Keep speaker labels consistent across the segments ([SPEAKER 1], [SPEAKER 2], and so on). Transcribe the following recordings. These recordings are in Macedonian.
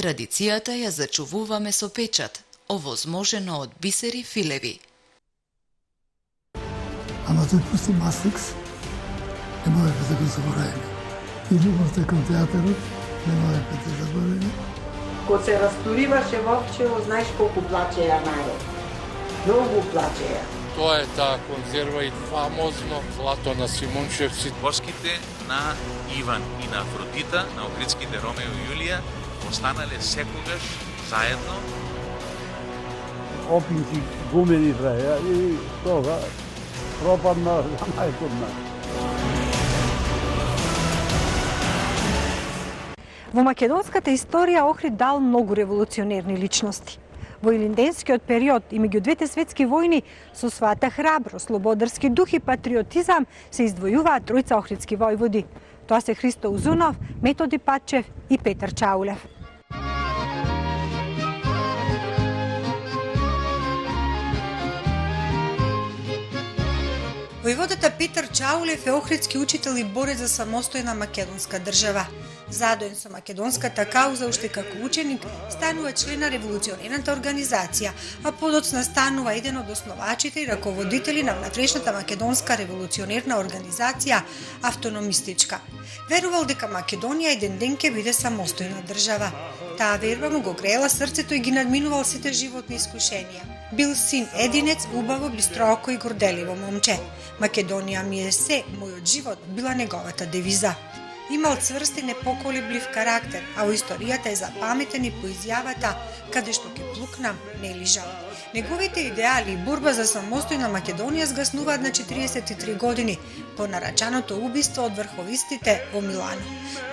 [SPEAKER 1] Традицијата ја зачувуваме со печат, овозможено од бисери филеви.
[SPEAKER 2] Ама тој пусти Мастрикс, не можеме да го заборавиме. И љубовта кон театарот, не можеме да заборавиме.
[SPEAKER 3] Кога се растуриваше Вовчево, знаеш колку плачеја народ. Многу плачеја.
[SPEAKER 4] Тоа е таа конзерва и фамозно злато на Симончевци.
[SPEAKER 5] Борските на Иван и на Афродита, на Охридските Ромео и Јулија, останале секогаш заедно.
[SPEAKER 6] Опинци гумени траја и тога пропадна за најкодна.
[SPEAKER 7] Во македонската историја Охрид дал многу револуционерни личности. Во илинденскиот период и меѓу двете светски војни со својата храброст, слободарски дух и патриотизам се издвојуваат тројца охридски војводи. Тоа се Христо Узунов, Методи Патчев и Петар Чаулев. Војводата Петар Чаулев е охридски учител и борец за самостојна македонска држава. Задоен со македонската кауза уште како ученик, станува член на револуционерната организација, а подоцна станува еден од основачите и раководители на внатрешната македонска револуционерна организација Автономистичка. Верувал дека Македонија еден ден ќе биде самостојна држава. Таа верба му го греела срцето и ги надминувал сите животни искушенија. Бил син единец, убаво, бистрооко и горделиво момче. Македонија ми е се, мојот живот била неговата девиза. Имал цврст и непоколеблив карактер, а во историјата е запаметен и по изјавата "Каде што ќе плукнам, не лижам". Неговите идеали и борба за самостојна Македонија згаснуваат на 43 години по нарачаното убиство од врховистите во Милано.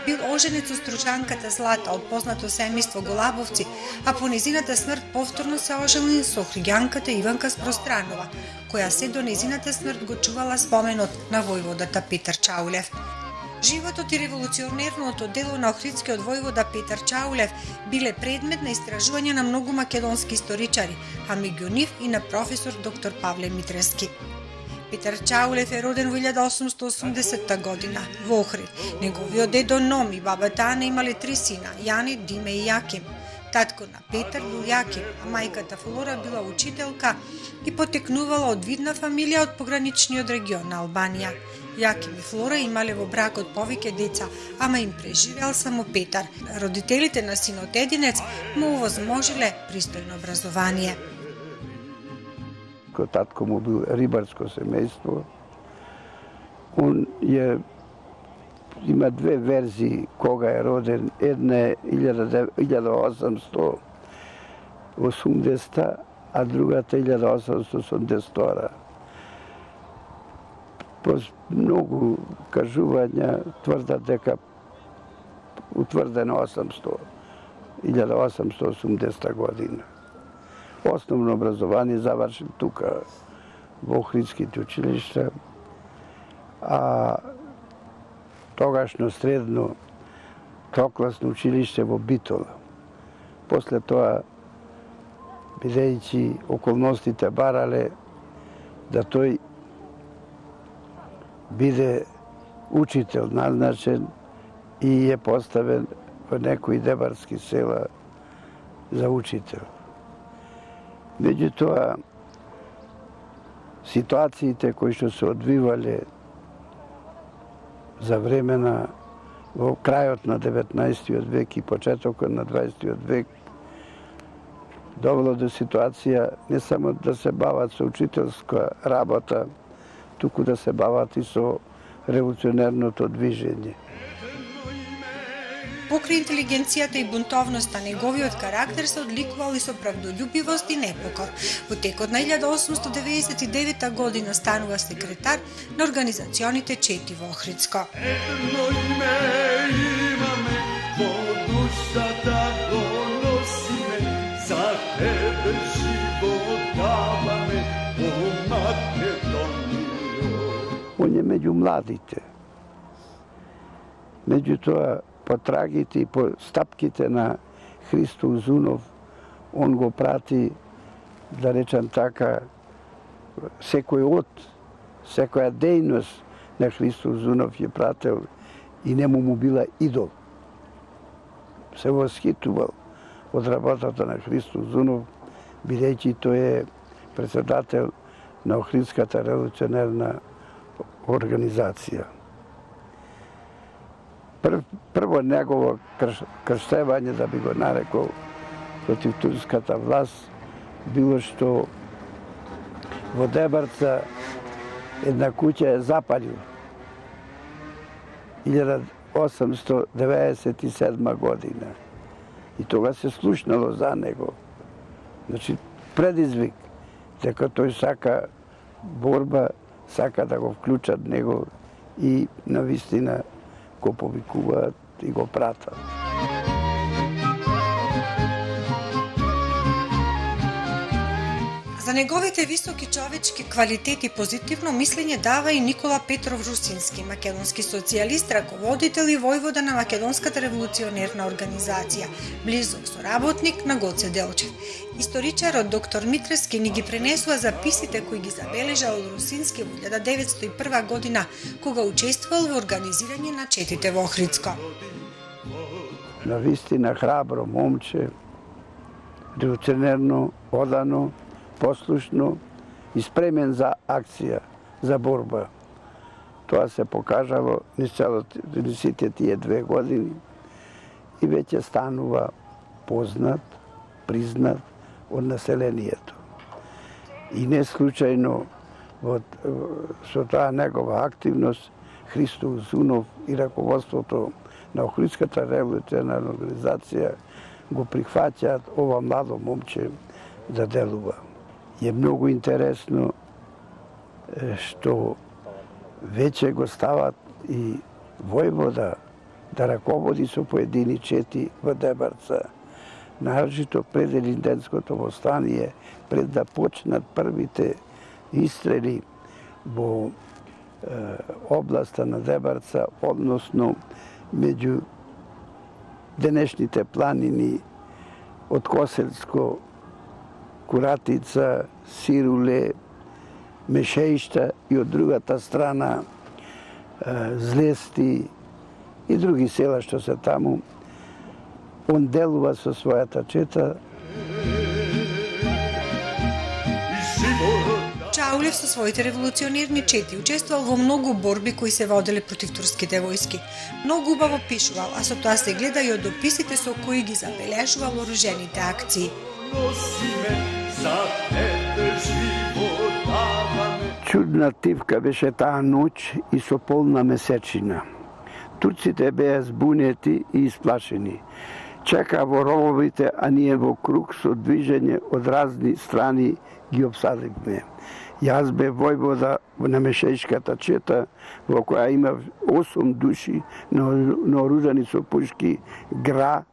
[SPEAKER 7] Бил оженет со стручанката Злата од познато семејство Голабовци, а по незината смрт повторно се оженил со охриѓанката Иванка Спространова, која се до незината смрт го чувала споменот на војводата Петар Чаулев. Животот и револуционерното дело на охридскиот војвода Петар Чаулев биле предмет на истражување на многу македонски историчари, а меѓу нив и на професор доктор Павле Митрески. Петар Чаулев е роден во 1880 година во Охрид. Неговиот дедо Ном и бабата Ана имале 3 сина, Јане, Диме и Јаким. Татко на Петар бил Јаким, а мајката Флора била учителка и потекнувала од видна фамилија од пограничниот регион на Албанија. Јаким и Флора имале во бракот повеќе деца, ама им преживеал само Петар. Родителите на синот единец му овозможиле пристојно образование.
[SPEAKER 6] Татко му бил рибарско семејство. Он има две верзии кога е роден. Една е 1880, а другата 1882. По многу кажувања тврдат дека утврдено 1880 година. Основно образование завршил тука во Охридските училишта, а тогашно средно трокласно училиште во Битола. После тоа, бидејќи околностите барале да тој биде учител назначен и е поставен во некои дебарски села за учител. Меѓутоа, ситуациите кои што се одвивале за времена во крајот на 19. век и почетокот на 20. век довело до ситуација не само да се бават со учителска работа, туку да се бават и со револуционерното движење.
[SPEAKER 7] Покрај интелигенцијата и бунтовноста, неговиот карактер се одликувал и со правдолюбивост и непокор. Во текот на 1899 година станува секретар на организационите чети во Охридско.
[SPEAKER 8] Едно име имаме, во душата го носиме, за тебе живот даваме, о Македонијо.
[SPEAKER 6] Он е меѓу младите. Меѓутоа, по трагите и по стапките на Христо Узунов, он го прати, да речам така, секоја дејност на Христо Узунов ја прател и нему му била идол. Се восхитувал од работата на Христо Зунов, бидејќи тој е председател на Охридската револуционерна организација. Прво негово крштевање, да би го нарекол, против турската власт, било што во Дебарца една куќа е запалил 1897 година. И тога се слушнало за него. Значи, предизвик, дека тој сака борба, сака да го вклучат него и навистина го повикуваат и го пратат.
[SPEAKER 7] За неговите високи човечки квалитети позитивно мислење дава и Никола Петров Русински, македонски социјалист, раководител и војвода на Македонската револуционерна организација, близок соработник на Гоце Делчев. Историчарот доктор Митрески ни ги пренесува записите кои ги забележал Русински во 1901 година, кога учествувал во организирање на четите во Охридско.
[SPEAKER 6] Навистина храбро момче, револуционерно, одано, послушно и спремен за акција, за борба. Тоа се покажало низ сите тие 2 години и веќе станува познат, признат од населението. И не случајно со таа негова активност Христо Узунов и раководството на Охридската револуционерна организација го прихваќаат ова младо момче да делува. Je mnogo interesno što веќе го стават и војвода да раководи со поедини чети во Дебарца, наročito пред Елинденското востание, пред да почнат првите истрели во областа на Дебарца, односно меѓу денешните планини од Косельско, Куратица, Сируле, Мешеишта и од другата страна Злести и други села што се таму. Он делува со својата чета.
[SPEAKER 7] Чаулев со своите револуционерни чети учествувал во многу борби кои се водели против турските војски. Многу убаво пишувал, а со тоа се гледа и од описите со кои ги забележувал оружените акции.
[SPEAKER 6] Чудна тивка беше таа ноќ и со полна месечина. Турците беа збунети и исплашени. Чека во рововите, а ние во круг со движење од разни страни ги обсадивме. Јас бе војвода на Мешеишката чета, во која има 8 души наоружани со пушки Гра,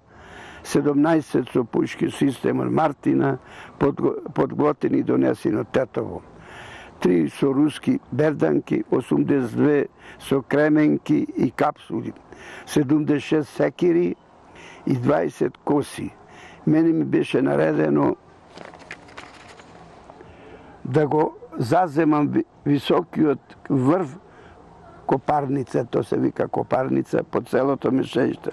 [SPEAKER 6] 17 со пушки системот Мартина, подготвени и донесени од Тетово. 3 со руски берданки, 82 со кременки и капсули, 76 секири и 20 коси. Мене ми беше наредено да го заземам високиот врв Копарница, то се вика Копарница, по целото Мешеиште,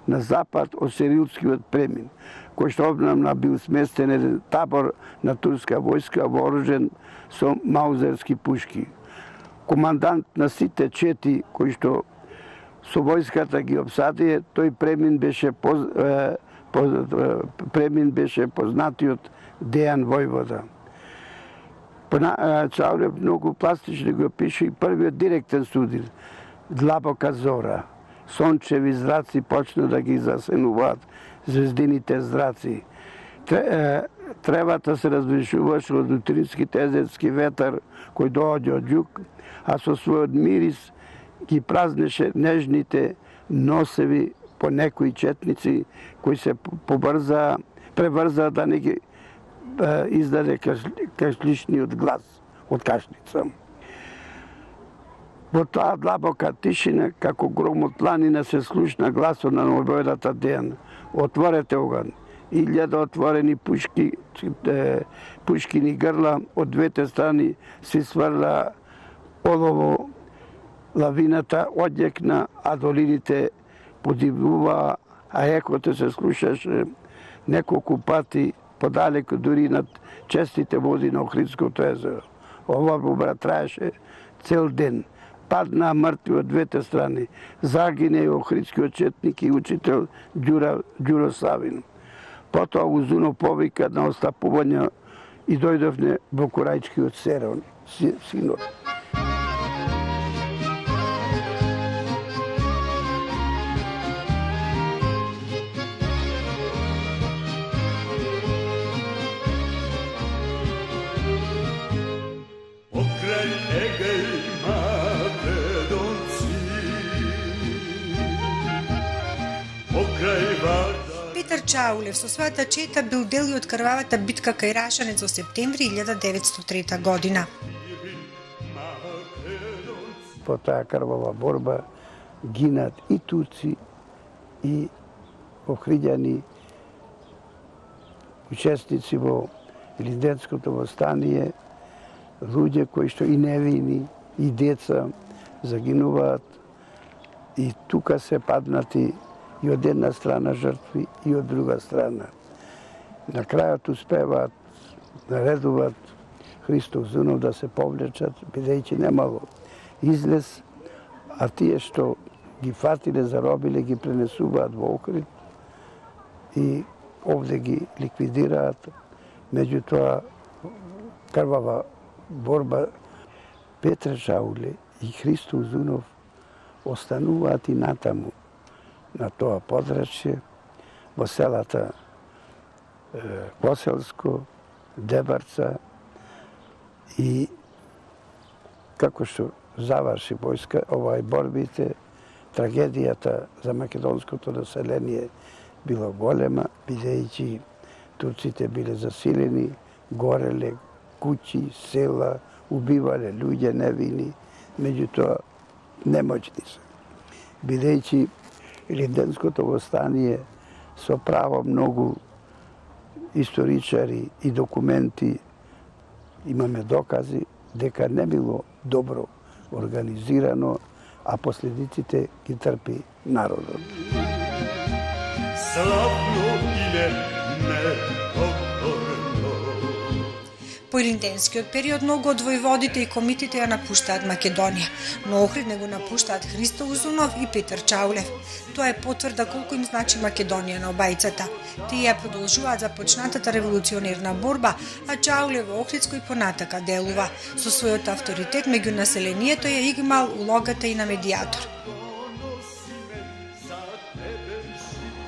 [SPEAKER 6] на запад од Сирилскиот премин, кој што обнамна бил сместен еден табор на турска војска вооружен со маузерски пушки. Командант на сите чети кои што со војската ги обсадија, тој премин беше познатиот Дејан војвода. Чаулев многу пластично го пише и првиот директен студир, Длабока зора. Сончеви зраци почна да ги засенуваат звездините зраци. Тревата се развишуваше од утринските езерски ветар кој доаѓа од југ, а со својот мирис ги празнеше нежните носеви по некои четници кои се преврзаа да не ги издаде кашличниот глас од кашлица. Во таа длабока тишина, како гром од планина, се слушна гласот на војводата Дејан. Отворете оган. 1000 отворени пушкини грла од двете страни се сврла олово. Лавината одјекна, а долините подивуваа, а екото се слушаше неколку пати подалеку, дури над честите води на Охридското езеро. Ова борба траеше цел ден. Падна мртви од двете страни. Загине и охридскиот четник и учител Ѓуро Савин. Потоа Узунов повика на остапување и дојдовне во Курајчкиот Серон, синот.
[SPEAKER 8] Покрај Егеј Македонци, покрај Вардар.
[SPEAKER 7] Петар Чаулев со својата чета бил дел и од крвавата битка кај Рашанец во септември 1903 година.
[SPEAKER 6] По таа крвава борба гинат и турци и охриѓани учесници во Илинденското востание, луѓе кои што и невини, и деца загинуваат, и тука се паднати и од една страна жртви и од друга страна. На крајот успеваат, наредуваат Христо Узунов да се повлечат, бидејќи немало излез, а тие што ги фатиле, заробиле, ги пренесуваат во Охрид и овде ги ликвидираат. Меѓутоа, крвава борба, Петре Чауле и Христо Узунов остануваат и натаму на тоа подрачје, во селата Коселско, Дебарца, и како што заврши војска борбите, трагедијата за македонското население била голема, бидејќи турците биле засилени, гореле куќи, села, убивале луѓе невини, меѓутоа немоćни се. Бидејќи Илинденското востание со право многу историчари и документи имаме докази дека не било добро организирано, а последиците ги трпи народот.
[SPEAKER 8] Славно име неповторно.
[SPEAKER 7] По илинденскиот период многу од војводите и комитите ја напуштаат Македонија, но Охрид не го напуштаат Христо Узунов и Петар Чаулев. Тоа е потврда колку им значи Македонија на обајцата. Тие ја продолжуваат започнатата револуционерна борба, а Чаулев во Охридско и понатака делува. Со својот авторитет меѓу населението ја играл улогата и на медијатор.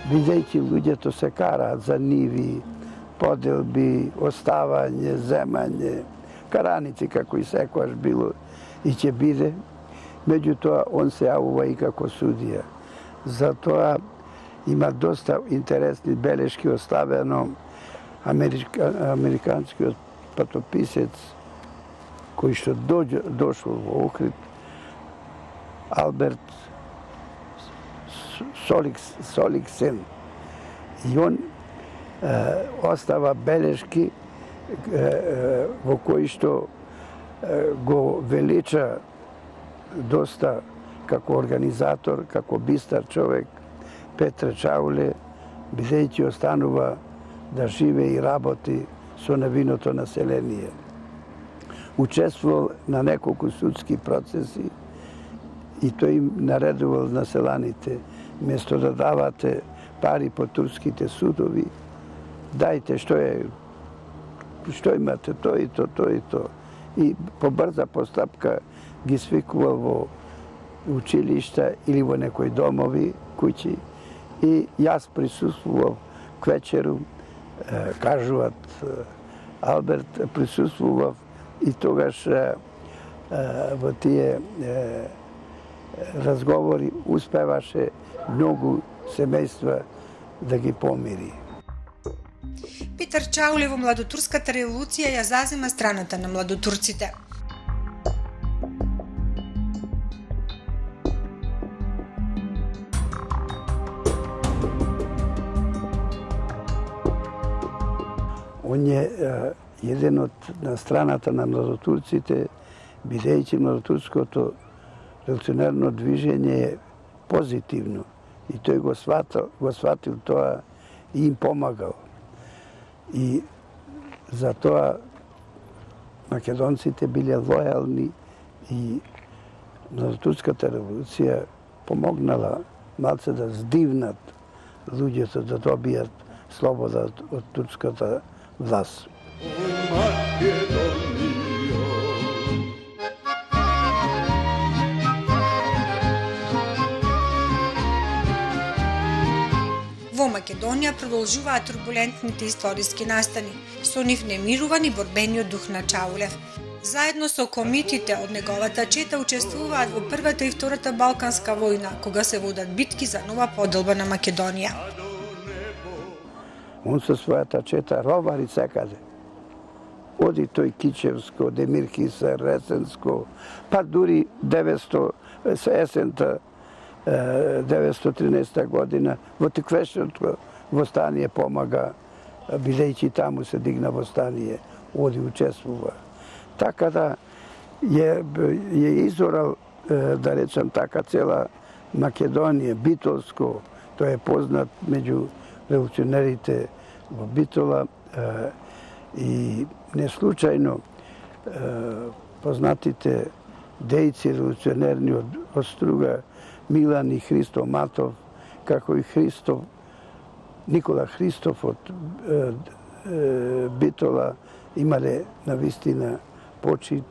[SPEAKER 6] Бидејќи луѓето се караат за ниви, поделби, оставање, земање, караници како и секојаш било и ќе биде, меѓутоа он се јавува и како судија. Затоа има доста интересни белешки оставено американскиот патописец кој што дошол во Охрид, Алберт Соликсен. И он остава белешки во кои што го велича доста како организатор, како бистар човек Петре Чауле, бидејќи останува да живе и работи со невиното население. Учествувал на неколку судски процеси и тој им наредувал на селаните, место да давате пари по турските судови, дајте што имате, тој и то, тој и то. И по брза постапка ги свикувал во училишта или во некои домови, куќи, и јас присуствував к вечеру, кажуват Алберт, присуствував и тогаш во тие разговори успеваше многу семејства да ги помири.
[SPEAKER 7] Петар Чаулев во младотурската револуција ја зазема страната на младотурците.
[SPEAKER 6] Он е еден од на страната на младотурците, бидејќи младотурското револуционерно движење е позитивно и тој го сватил тоа и им помагал. И затоа македонците биле лојални и Турската револуција помогнала малце да здивнат луѓето да добијат слобода од турската власт.
[SPEAKER 7] Во Македонија продолжуваат турбулентните историски настани, со нив немируван и борбениот дух на Чаулев. Заедно со комитите од неговата чета учествуваат во Првата и Втората Балканска војна, кога се водат битки за нова поделба на Македонија.
[SPEAKER 6] Он со својата чета ровари секаде. Оди тој Кичевско, Демиркиса, Ресенско, па дури 913 година во Тиквешното востание помага, бидејќи таму се дигна востание, оди учествува. Така да е изорал, да речам така, цела Македонија, Битолско, тој е познат меѓу револуционерите во Битола и не случајно познатите дејци револуционерни од Струга, Милан и Христо Матов, како и Никола Христов од Битола, имале навистина почит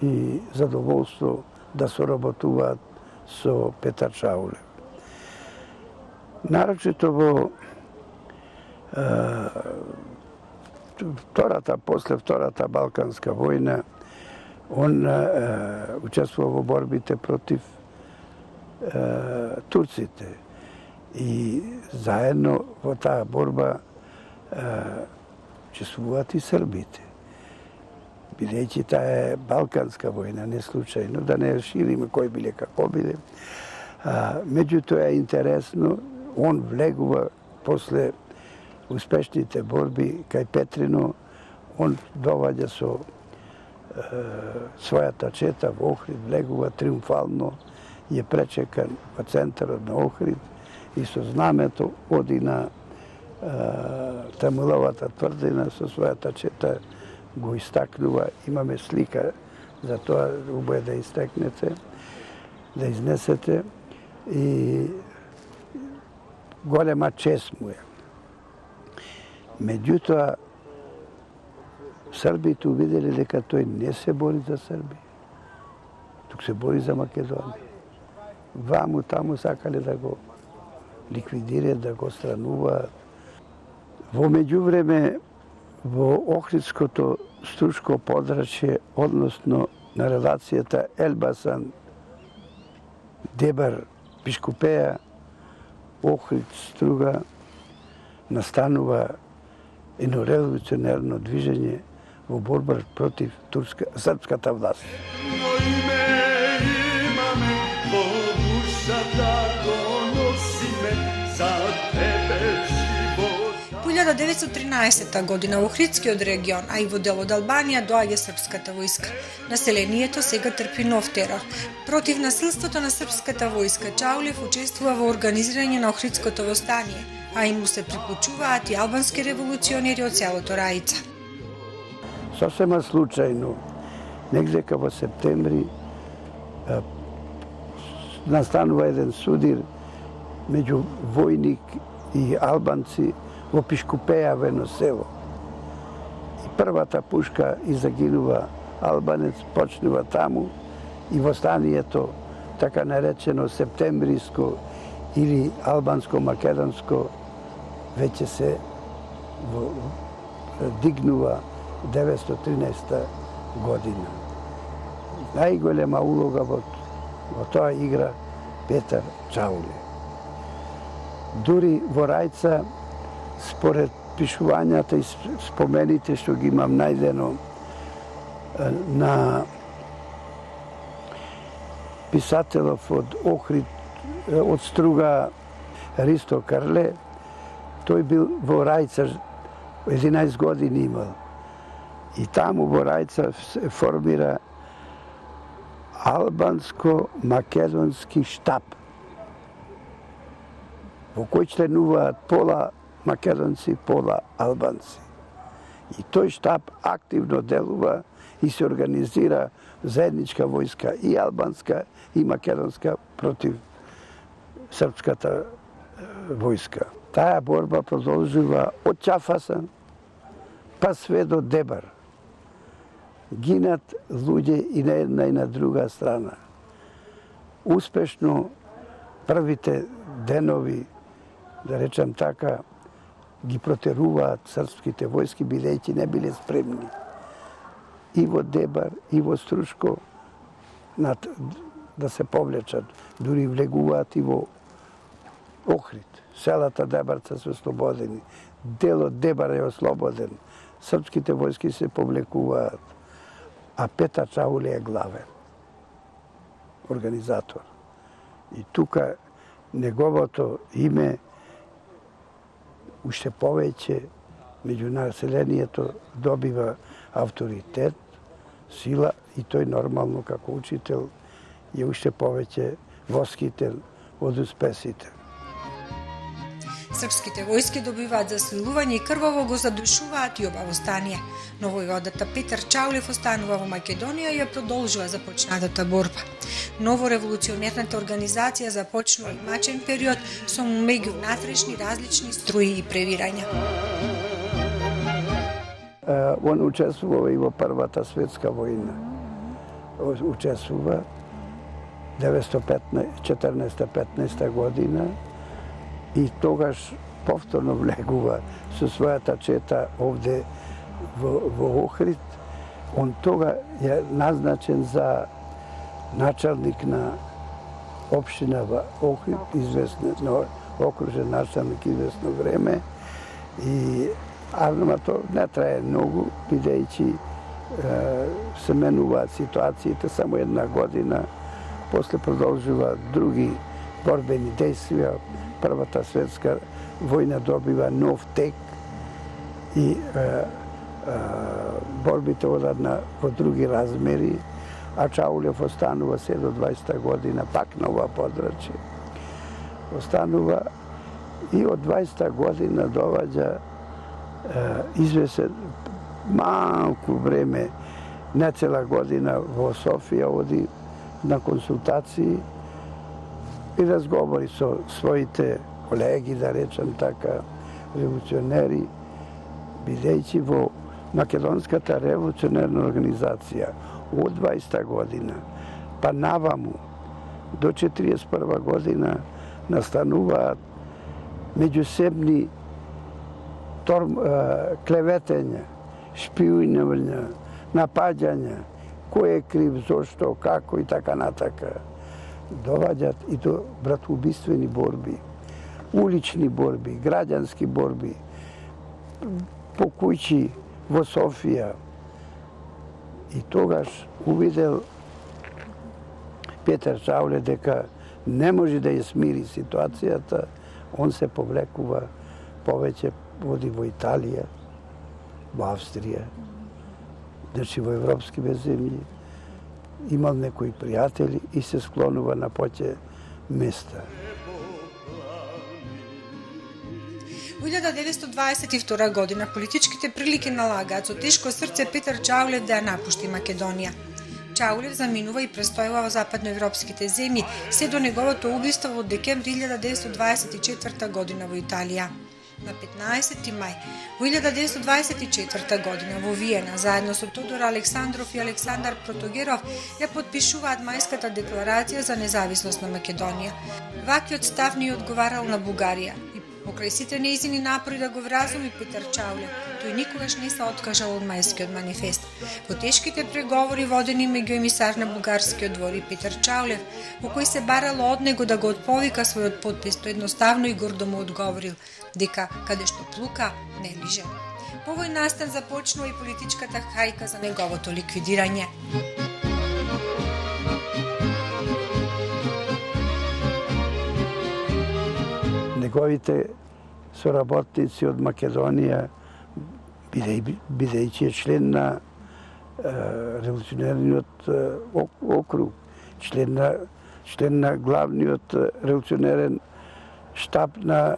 [SPEAKER 6] и задоволство да соработуваат со Петар Чаулев. Нарочито во после Втората Балканска војна, он учествува во борбите против турците и заедно во таа борба учествуваат и србите. Бидејќи таа е Балканска војна, не случајно, да не шириме кој биле како биле. Меѓутоа е интересно, он влегува после успешните борби кај Петрино, он доваѓа со својата чета во Охрид, влегува триумфално, е пречекан во центарот на Охрид и со знамето оди на Тамуловата тврдина со својата чета го истакнува. Имаме слика за тоа, убаво да истекнете, да изнесете и голема чест му е. Меѓутоа, србите увиделе дека тој не се бори за Србија, тук се бори за Македонија. Ваму таму сакале да го ликвидираат, да го странуваат. Во меѓувреме, во Охридското струшко подрачје, односно на релацијата Елбасан-Дебар-Бишкупеја, Охрид-Струга, настанува едно револуционерно движење во борба против српската власт.
[SPEAKER 7] 1913 година во Охридскиот регион, а и во дел од Албанија доаѓа српската војска. Населението сега трпи нов терор. Против насилството на српската војска, Чаулев учествува во организирање на Охридското востание, а им му се приклучуваат и албански револуционери од селото Раица.
[SPEAKER 6] Сосема случајно, негдека во септември, настанува еден судир меѓу војник и албанци во Пишкупеја, во едно село. И првата пушка и загинува албанец, почнува таму и востанието, така наречено септемвриско или албанско-македонско, веќе се дигнува 1913 година. Најголема улога во тоа игра Петар Чаулев. Дури во Рајца, според пишувањата и спомените што ги имам најдено на писателов од Охрид, од Струга, Ристо Карле, тој бил во Рајца, 11 години имал. И таму во Рајца се формира албанско-македонски штаб, во кој членуваат пола македонци, пола албанци. И тој штаб активно делува и се организира заедничка војска и албанска и македонска против српската војска. Таа борба продолжува од Чафаса па све до Дебар. Гинат луѓе и на една и на друга страна. Успешно првите денови, да речам така, ги протеруваат српските војски, бидејќи не биле спремни. И во Дебар, и во Струшко да се повлечат. Дури влегуваат и во Охрид. Селата Дебарца се ослободени. Делот Дебар е ослободен. Српските војски се повлекуваат. А Петар Чауле е главен организатор. И тука неговото име уште повеќе меѓу населението добива авторитет, сила и тој нормално како учител е уште повеќе восхитен од успесите.
[SPEAKER 7] Српските војски добиваат засилување и крваво го задушуваат и оба восстание. Но војводата Петар Чаулев останува во Македонија и ја продолжува започнатата борба. Новореволуционерната организација започнува и мачен период со меѓу внатрешни различни струи и превирања.
[SPEAKER 6] Он учествува и во Првата светска војна. Учествува 1914-15 година и тогаш повторно влегува со својата чета овде во Охрид. Он тога е назначен за началник на општина во Охрид, известно окружен началник известно време. Ама тоа не трае многу, бидејќи се менуваат ситуациите само една година, после продолжува други борбени действија. Првата светска војна добива нов тек и борбите одат во други размери, а Чаулев останува се до 20 година пак на ова подрачје. Останува и од 20 година доваѓа извесен малку време, не цела година во Софија оди на консултации и разговори со своите колеги, да речем така, револуционери, бидејќи во Македонската револуционерна организација од 20 година па наваму до 41 година настануваат меѓусебни клеветења, шпијунувања, напаѓања, кој е крив, зошто, како и така натака. Доваѓат и до братоубиствени борби, улични борби, граѓански борби, по куќи во Софија. И тогаш увидел Петар Чауле дека не може да ја смири ситуацијата, он се повлекува повеќе, води во Италија, во Австрија, значи во европските земји, имал некои пријатели и се склонува на поќе места.
[SPEAKER 7] Во 1922 година политичките прилики налагаат со тешко срце Петар Чаулев да ја напушти Македонија. Чаулев заминува и престојува во западноевропските земји се до неговото убиство во декември 1924 година во Италија. На 15 мај во 1924 година во Виена, заедно со Тодор Александров и Александар Протогеров, ја подпишуваат Мајската декларација за независност на Македонија. Ваквиот став не одговарал на Бугарија. Покрај сите нејзини напори да го вразуми Петар Чауле, тој никогаш не се откажал од Мајскиот манифест. Во тешките преговори водени меѓу емисар на бугарскиот двор и Петар Чаулев, во кој се барало од него да го отповика својот подпис, тој едноставно и гордо му одговорил дека каде што плука не лиже. По овој настан започнува и политичката хајка за неговото ликвидирање.
[SPEAKER 6] Неговите соработници од Македонија, бидејќи е член на револуционерниот округ, член на главниот револуционерен штаб на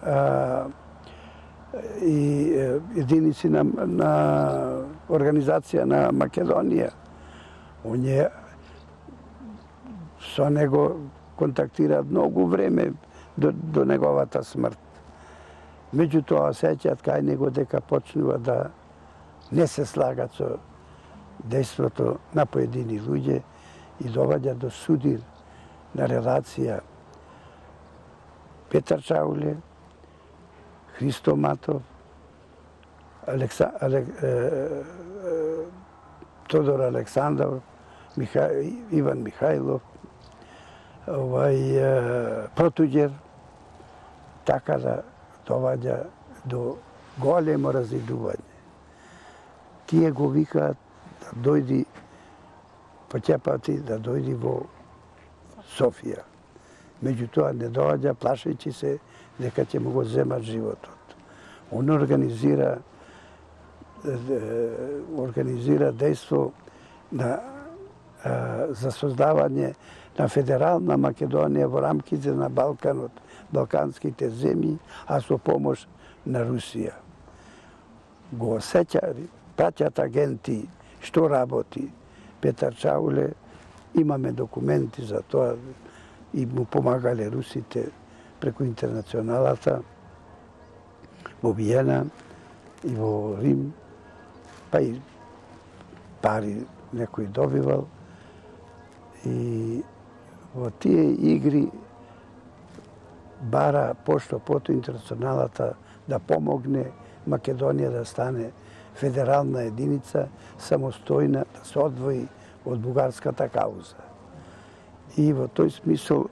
[SPEAKER 6] и единици на организација на Македонија. Он е со него контактира многу време до неговата смрт. Меѓутоа сеќаат кај него дека почнува да не се слагат со дејството на поедини луѓе и доваѓа до судир на релација Петар Чауле, Христо Матов, Тодор Александров, Иван Михајлов, Протуѓер, така да доваѓа до големо разидување. Тие го викаат да дојди поќепати, да дојди во Софија. Меѓутоа не доаѓа, плашејќи се дека ќе му го земат животот. Он организира дејство за создавање на федерална Македонија во рамките на Балканот, балканските земји, а со помош на Русија. Го праќаат агенти што работи Петар Чауле, имаме документи за тоа и му помагале русите преку интернационалата во Виена и во Рим, па и пари некој добивал. И во тие игри бара пошто интернационалата да помогне Македонија да стане федерална единица, самостојна, да се одвои од бугарската кауза. И во тој смисол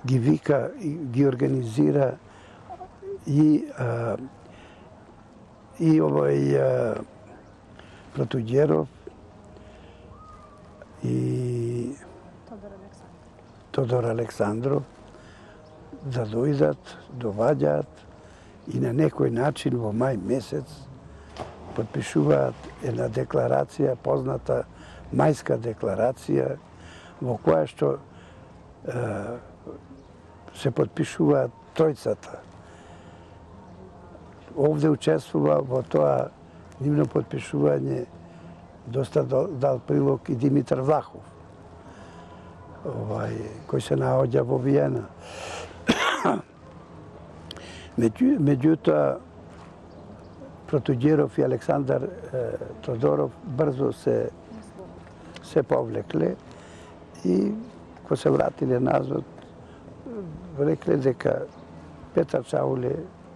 [SPEAKER 6] ги вика и ги организира и Протуѓеров и Тодор Александров да доваѓаат и на некој начин во мај месец подпишуваат една декларација, позната Мајска декларација, во која што се подпишуваат тројцата. Овде учествува во тоа нивно подпишување доста дал прилог и Димитар Влахов, кој се наоѓа во Виена. Меѓутоа, Протуѓеров и Александар Тодоров брзо се повлекле и кога се вратиле назад, рекле дека Петар Чауле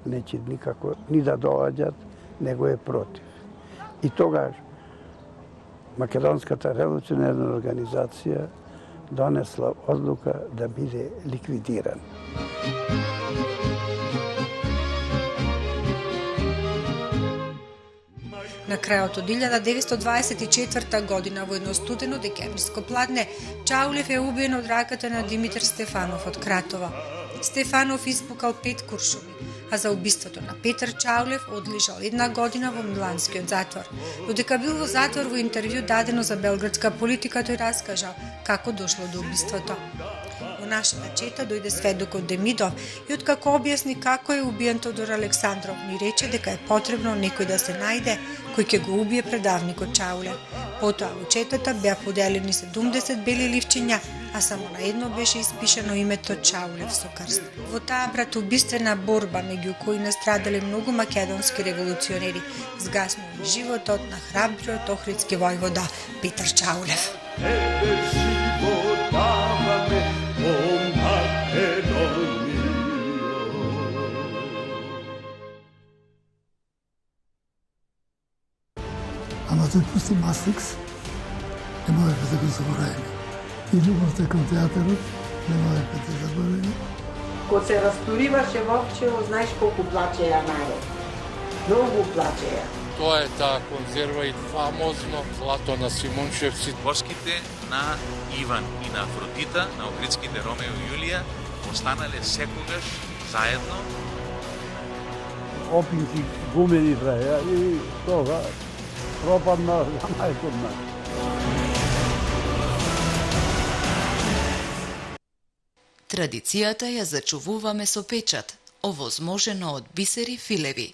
[SPEAKER 6] неќе никако ни да доаѓат, него е против. И тогаш Македонската револуционерна организација донесла одлука да биде ликвидиран.
[SPEAKER 7] На крајот од 1924 година во едно студено декемвриско пладне, Чаулев е убиен од раката на Димитар Стефанов од Кратова. Стефанов испукал 5 куршуми, а за убиството на Петар Чаулев одлежал 1 година во миланскиот затвор. Додека бил во затвор, во интервју дадено за белградска политика, тој раскажал како дошло до убиството. Во нашата чета дојде сведокот Демидов и откако објасни како е убиен Тодор Александров, ни рече дека е потребно некој да се најде кој ќе го убие предавникот Чауле. Потоа во четата беа поделени 70 бели ливчиња, а само на едно беше испишано името Чаулев со крст. Во таа братоубиствена борба меѓу кои настрадале многу македонски револуционери, згаснува животот на храбриот охридски војвода Петар Чаулев.
[SPEAKER 2] Ама тој пусти Мастрикс, не можеше да го заборавиме. И љубовта кон театарот не можеше да заборавиме.
[SPEAKER 3] Кога се разтуриваше Вовчево, знаеш колку плачеја народ. Многу плачеја.
[SPEAKER 4] Тоа е таа конзерва и фамозно злато на Симончевци.
[SPEAKER 5] Боските на Иван и на Афродита, на охридските Ромео и Јулија, останале секогаш заедно.
[SPEAKER 9] Опинки гумени праја и тога пропадна за мајкот на.
[SPEAKER 1] Традицијата ја зачувуваме со печат, овозможено од Бисери Филеви.